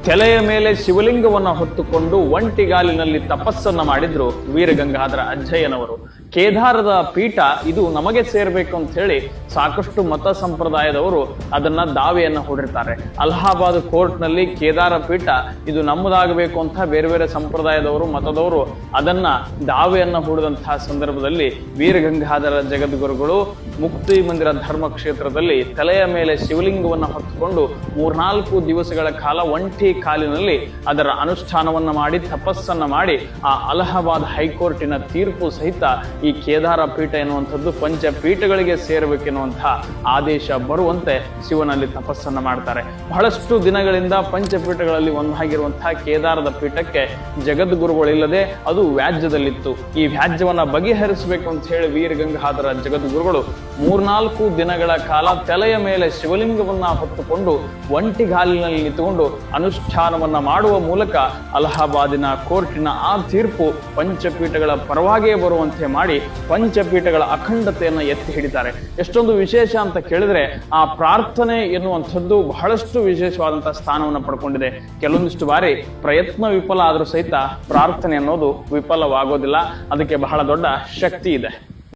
ತಲೆಯ ಮೇಲೆ ಶಿವಲಿಂಗವನ್ನು ಹೊತ್ತುಕೊಂಡು ಒಂಟಿಗಾಲಿನಲ್ಲಿ ತಪಸ್ಸನ್ನ ಮಾಡಿದ್ರು ವೀರಗಂಗಾಧರ ಅಜ್ಜಯ್ಯನವರು. ಕೇದಾರದ ಪೀಠ ಇದು ನಮಗೆ ಸೇರ್ಬೇಕು ಅಂತ ಹೇಳಿ ಸಾಕಷ್ಟು ಮತ ಸಂಪ್ರದಾಯದವರು ಅದನ್ನ ದಾವೆಯನ್ನ ಹೂಡಿರ್ತಾರೆ. ಅಲಹಾಬಾದ್ ಕೋರ್ಟ್ ನಲ್ಲಿ ಕೇದಾರ ಪೀಠ ಇದು ನಮ್ಮದಾಗಬೇಕು ಅಂತ ಬೇರೆ ಬೇರೆ ಸಂಪ್ರದಾಯದವರು ಮತದವರು ಅದನ್ನ ದಾವೆಯನ್ನ ಹೂಡಿದಂತಹ ಸಂದರ್ಭದಲ್ಲಿ ವೀರಗಂಗಾಧರ ಜಗದ್ಗುರುಗಳು ಮುಕ್ತಿ ಮಂದಿರ ಧರ್ಮ ಕ್ಷೇತ್ರದಲ್ಲಿ ತಲೆಯ ಮೇಲೆ ಶಿವಲಿಂಗವನ್ನ ಹೊತ್ತುಕೊಂಡು 3-4 ದಿವಸಗಳ ಕಾಲ ಒಂಟಿ ಕಾಲಿನಲ್ಲಿ ಅದರ ಅನುಷ್ಠಾನವನ್ನ ಮಾಡಿ ತಪಸ್ಸನ್ನ ಮಾಡಿ ಆ ಅಲಹಾಬಾದ್ ಹೈಕೋರ್ಟಿನ ತೀರ್ಪು ಸಹಿತ ಈ ಕೇದಾರ ಪೀಠ ಎನ್ನುವಂಥದ್ದು ಪಂಚಪೀಠಗಳಿಗೆ ಸೇರಬೇಕೆನ್ನುವಂತಹ ಆದೇಶ ಬರುವಂತೆ ಶಿವನಲ್ಲಿ ತಪಸ್ಸನ್ನ ಮಾಡ್ತಾರೆ. ಬಹಳಷ್ಟು ದಿನಗಳಿಂದ ಪಂಚಪೀಠಗಳಲ್ಲಿ ಒಂದಾಗಿರುವಂತಹ ಕೇದಾರದ ಪೀಠಕ್ಕೆ ಜಗದ್ಗುರುಗಳಿಲ್ಲದೆ ಅದು ವ್ಯಾಜ್ಯದಲ್ಲಿತ್ತು. ಈ ವ್ಯಾಜ್ಯವನ್ನ ಬಗೆಹರಿಸಬೇಕು ಅಂತ ಹೇಳಿ ವೀರಗಂಗಾಧರ ಜಗದ್ಗುರುಗಳು 3-4 ದಿನಗಳ ಕಾಲ ತಲೆಯ ಮೇಲೆ ಶಿವಲಿಂಗವನ್ನ ಹೊತ್ತುಕೊಂಡು ಒಂಟಿಗಾಲಿನಲ್ಲಿ ನಿಂತುಕೊಂಡು ಅನುಷ್ಠಾನವನ್ನ ಮಾಡುವ ಮೂಲಕ ಅಲಹಾಬಾದಿನ ಕೋರ್ಟಿನ ಆ ತೀರ್ಪು ಪಂಚಪೀಠಗಳ ಪರವಾಗಿಯೇ ಬರುವಂತೆ ಮಾಡಿ ಪಂಚಪೀಠಗಳ ಅಖಂಡತೆಯನ್ನು ಎತ್ತಿ ಹಿಡಿತಾರೆ. ಎಷ್ಟೊಂದು ವಿಶೇಷ ಅಂತ ಕೇಳಿದ್ರೆ ಆ ಪ್ರಾರ್ಥನೆ ಎನ್ನುವಂಥದ್ದು ಬಹಳಷ್ಟು ವಿಶೇಷವಾದಂತಹ ಸ್ಥಾನವನ್ನು ಪಡ್ಕೊಂಡಿದೆ. ಕೆಲವೊಂದಿಷ್ಟು ಬಾರಿ ಪ್ರಯತ್ನ ವಿಫಲ ಆದರೂ ಸಹಿತ ಪ್ರಾರ್ಥನೆ ಅನ್ನೋದು ವಿಫಲವಾಗೋದಿಲ್ಲ. ಅದಕ್ಕೆ ಬಹಳ ದೊಡ್ಡ ಶಕ್ತಿ ಇದೆ.